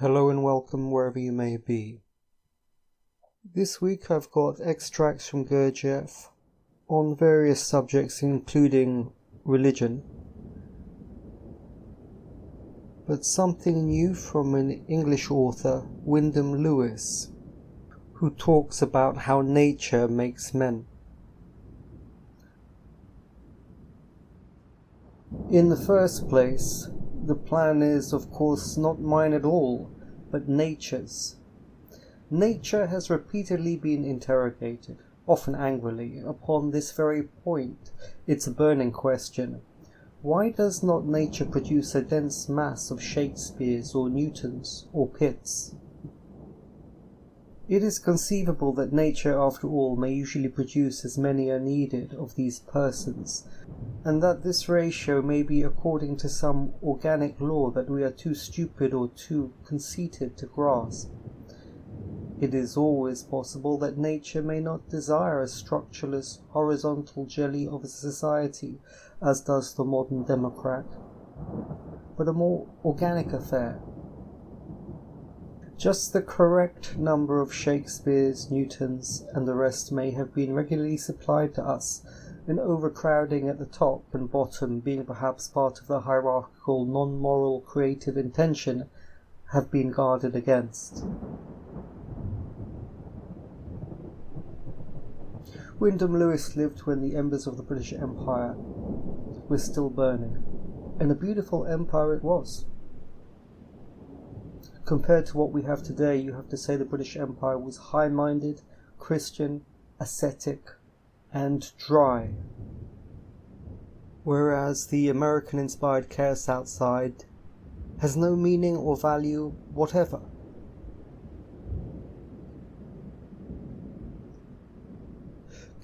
Hello and welcome wherever you may be. This week I've got extracts from Gurdjieff on various subjects including religion, but something new from an English author, Wyndham, who talks about how nature makes men. In the first place, the plan is, of course, not mine at all, but nature's. Nature has repeatedly been interrogated, often angrily, upon this very point. It's a burning question. Why does not nature produce a dense mass of Shakespeares or Newtons or Pitts? It is conceivable that nature, after all, may usually produce as many are needed of these persons, and that this ratio may be according to some organic law that we are too stupid or too conceited to grasp. It is always possible that nature may not desire a structureless, horizontal jelly of a society, as does the modern democrat, but a more organic affair. Just the correct number of Shakespeares, Newtons, and the rest may have been regularly supplied to us, and overcrowding at the top and bottom, being perhaps part of the hierarchical, non-moral, creative intention, have been guarded against. Wyndham Lewis lived when the embers of the British Empire were still burning, and a beautiful empire it was. Compared to what we have today, you have to say the British Empire was high-minded, Christian, ascetic, and dry. Whereas the American-inspired chaos outside has no meaning or value whatever.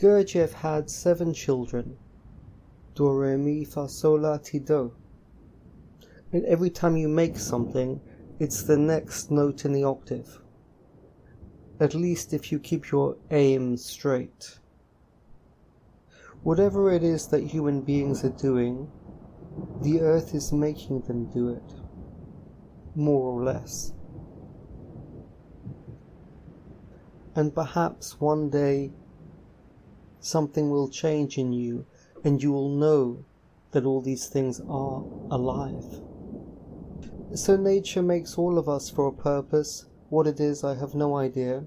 Gurdjieff had 7 children, do, re, mi, fa, sol, la, ti, do. And every time you make something, it's the next note in the octave. At least if you keep your aim straight. Whatever it is that human beings are doing, the earth is making them do it, more or less. And perhaps one day something will change in you, and you will know that all these things are alive. So nature makes all of us for a purpose. What it is, I have no idea.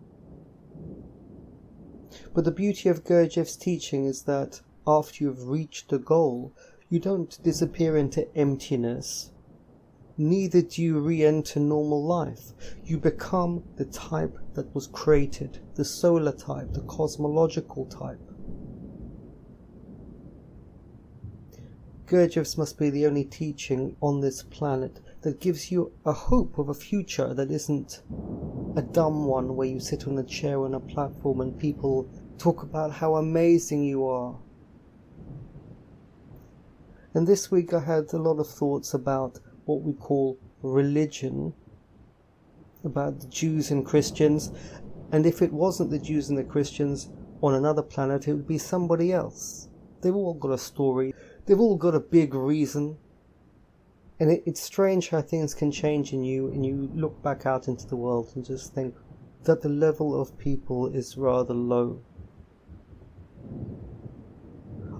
But the beauty of Gurdjieff's teaching is that after you've reached the goal, you don't disappear into emptiness. Neither do you re-enter normal life. You become the type that was created, the solar type, the cosmological type. Gurdjieff's must be the only teaching on this planet that gives you a hope of a future that isn't a dumb one where you sit on a chair on a platform and people talk about how amazing you are. And this week I had a lot of thoughts about what we call religion, about the Jews and Christians, and if it wasn't the Jews and the Christians on another planet, it would be somebody else. They've all got a story. They've all got a big reason. And it's strange how things can change in you, and you look back out into the world and just think that the level of people is rather low.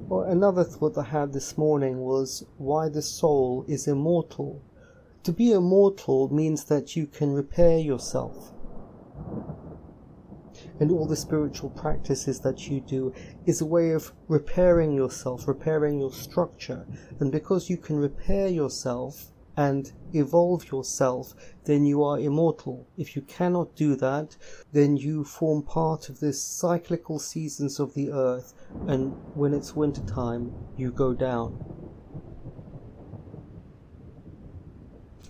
Well, another thought I had this morning was why the soul is immortal. To be immortal means that you can repair yourself. And all the spiritual practices that you do is a way of repairing yourself, repairing your structure. And because you can repair yourself and evolve yourself, then you are immortal. If you cannot do that, then you form part of this cyclical seasons of the earth, and when it's winter time, you go down.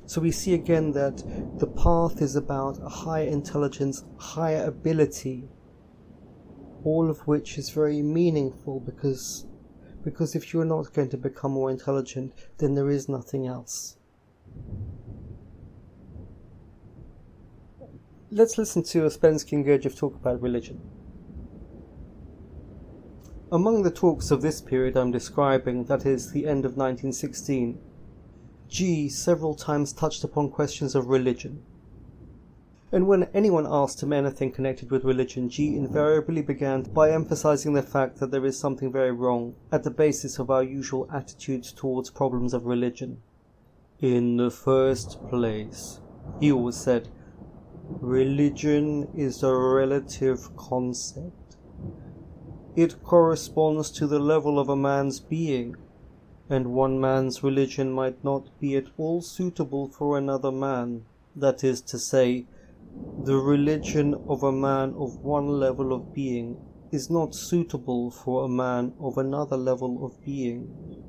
So we see again that the path is about a higher intelligence, higher ability, all of which is very meaningful because if you're not going to become more intelligent, then there is nothing else. Let's listen to Ouspensky and Gurdjieff talk about religion. Among the talks of this period I'm describing, that is, the end of 1916, G several times touched upon questions of religion. And when anyone asked him anything connected with religion, G invariably began by emphasizing the fact that there is something very wrong at the basis of our usual attitudes towards problems of religion. In the first place, he always said, religion is a relative concept. It corresponds to the level of a man's being, and one man's religion might not be at all suitable for another man. That is to say, the religion of a man of one level of being is not suitable for a man of another level of being.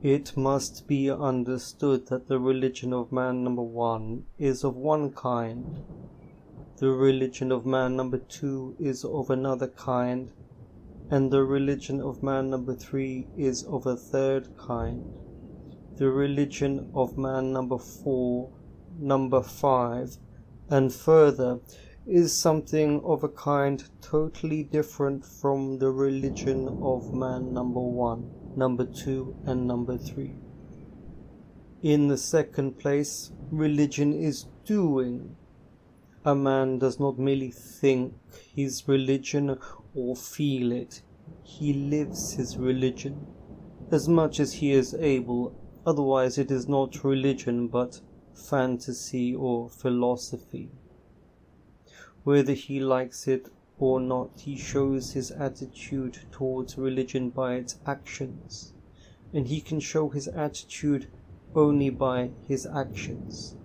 It must be understood that the religion of man number 1 is of one kind, the religion of man number 2 is of another kind, and the religion of man number 3 is of a third kind. The religion of man number 4, number 5, and further, is something of a kind totally different from the religion of man number 1, number 2, and number 3. In the second place, religion is doing. A man does not merely think his religion or feel it. He lives his religion, as much as he is able, otherwise it is not religion but fantasy or philosophy. Whether he likes it or not, he shows his attitude towards religion by its actions, and he can show his attitude only by his actions.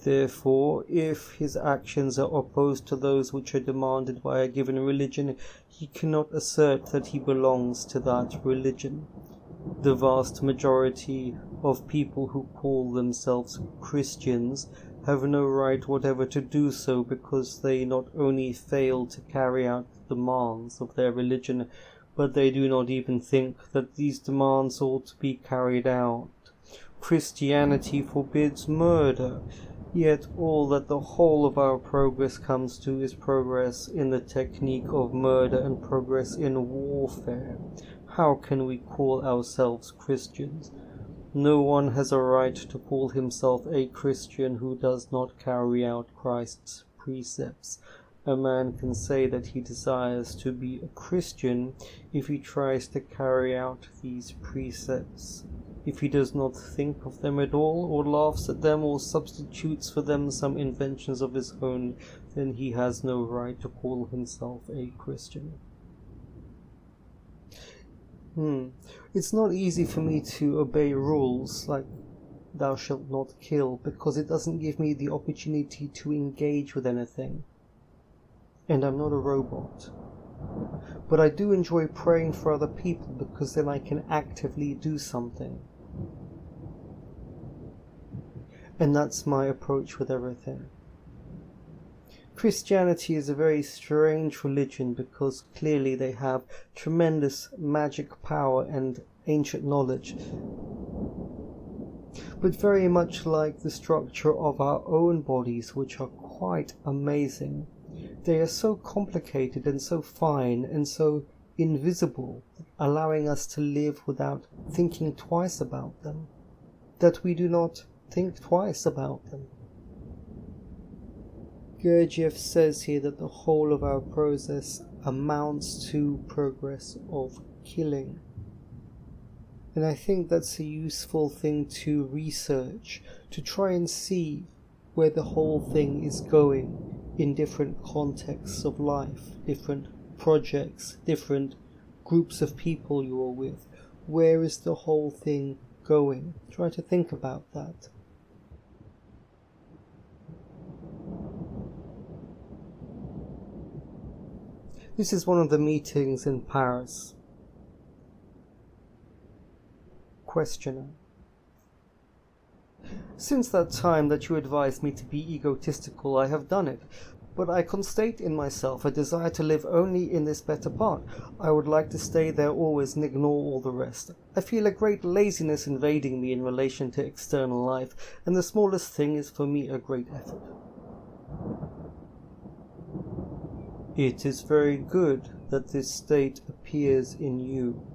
Therefore, if his actions are opposed to those which are demanded by a given religion, he cannot assert that he belongs to that religion. The vast majority of people who call themselves Christians have no right whatever to do so, because they not only fail to carry out the demands of their religion, but they do not even think that these demands ought to be carried out. Christianity forbids murder, yet all that the whole of our progress comes to is progress in the technique of murder and progress in warfare. How can we call ourselves Christians? No one has a right to call himself a Christian who does not carry out Christ's precepts. A man can say that he desires to be a Christian if he tries to carry out these precepts. If he does not think of them at all, or laughs at them, or substitutes for them some inventions of his own, then he has no right to call himself a Christian. It's not easy for me to obey rules like thou shalt not kill, because it doesn't give me the opportunity to engage with anything. And I'm not a robot. But I do enjoy praying for other people, because then I can actively do something. And that's my approach with everything. Christianity is a very strange religion, because clearly they have tremendous magic power and ancient knowledge. But very much like the structure of our own bodies, which are quite amazing. They are so complicated and so fine and so invisible, allowing us to live without thinking twice about them, that we do not think twice about them. Gurdjieff says here that the whole of our process amounts to progress of killing. And I think that's a useful thing to research, to try and see where the whole thing is going in different contexts of life, different projects, different groups of people you are with. Where is the whole thing going? Try to think about that. This is one of the meetings in Paris. Questioner: since that time that you advised me to be egotistical, I have done it, but I constate in myself a desire to live only in this better part. I would like to stay there always and ignore all the rest. I feel a great laziness invading me in relation to external life, and the smallest thing is for me a great effort. It is very good that this state appears in you.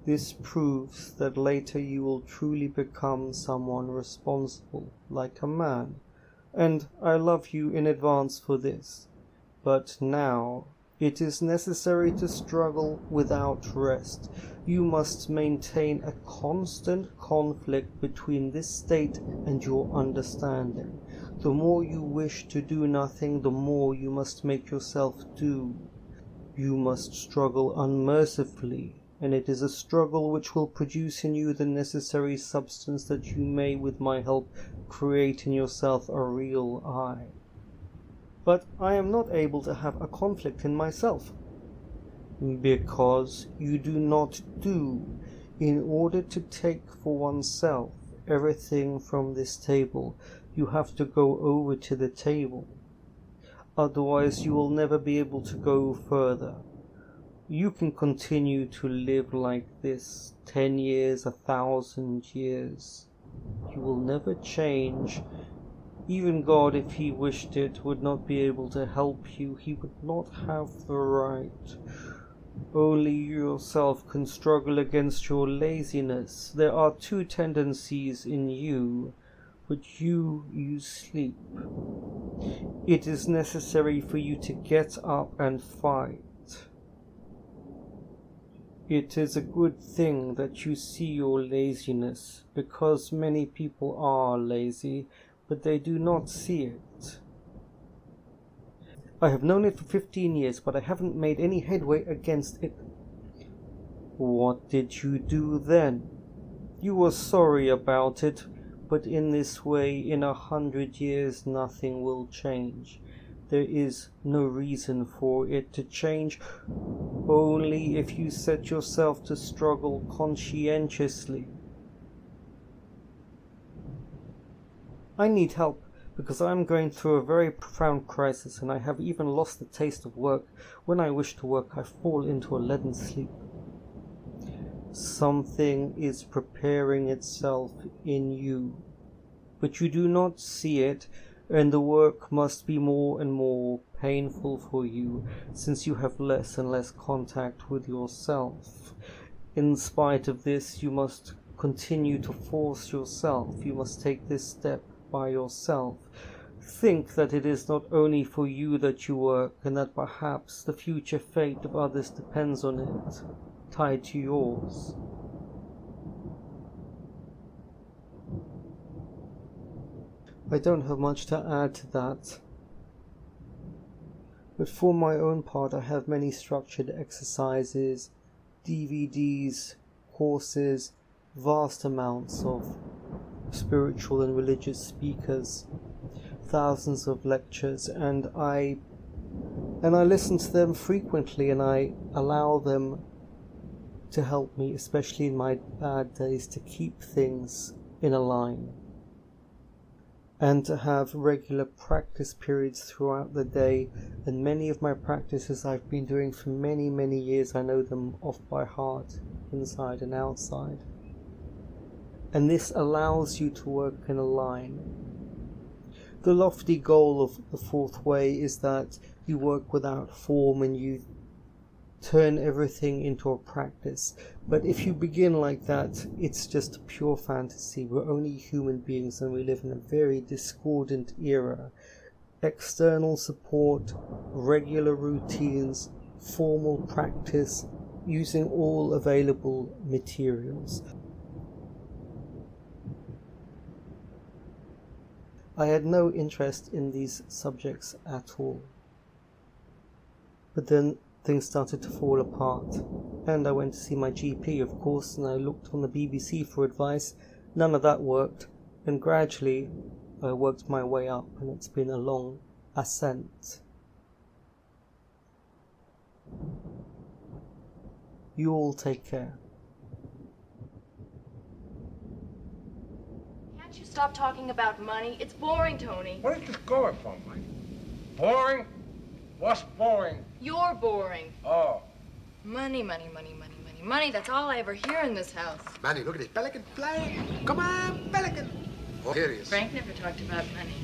This proves that later you will truly become someone responsible, like a man, and I love you in advance for this. But now it is necessary to struggle without rest. You must maintain a constant conflict between this state and your understanding. The more you wish to do nothing, the more you must make yourself do. You must struggle unmercifully, and it is a struggle which will produce in you the necessary substance that you may, with my help, create in yourself a real I. But I am not able to have a conflict in myself, because you do not do. In order to take for oneself everything from this table, you have to go over to the table. Otherwise you will never be able to go further. You can continue to live like this 10 years, 1,000 years. You will never change. Even God, if he wished it, would not be able to help you. He would not have the right. Only you yourself can struggle against your laziness. There are two tendencies in you, but you sleep. It is necessary for you to get up and fight. It is a good thing that you see your laziness, because many people are lazy, but they do not see it. I have known it for 15 years, but I haven't made any headway against it. What did you do then? You were sorry about it, but in this way, in 100 years, nothing will change. There is no reason for it to change, only if you set yourself to struggle conscientiously. I need help, because I am going through a very profound crisis, and I have even lost the taste of work. When I wish to work, I fall into a leaden sleep. Something is preparing itself in you, but you do not see it, and the work must be more and more painful for you, since you have less and less contact with yourself. In spite of this, you must continue to force yourself. You must take this step by yourself. Think that it is not only for you that you work, and that perhaps the future fate of others depends on it, tied to yours. I don't have much to add to that, but for my own part I have many structured exercises, DVDs, courses, vast amounts of spiritual and religious speakers, thousands of lectures, and I listen to them frequently, and I allow them to help me, especially in my bad days, to keep things in a line, and to have regular practice periods throughout the day. And many of my practices I've been doing for many, many years. I know them off by heart, inside and outside. And this allows you to work in a line. The lofty goal of the fourth way is that you work without form and you turn everything into a practice. But if you begin like that, it's just a pure fantasy. We're only human beings and we live in a very discordant era. External support, regular routines, formal practice, using all available materials. I had no interest in these subjects at all. But then things started to fall apart, and I went to see my GP, of course, and I looked on the BBC for advice. None of that worked, and gradually I worked my way up, and it's been a long ascent. You all take care. Can't you stop talking about money? It's boring, Tony. What is this going for, Mike? Boring? What's boring? You're boring. Oh. Money, money, money, money, money, money. That's all I ever hear in this house. Manny, look at this Pelican Fly. Come on, Pelican. Oh, here he is. Frank never talked about money.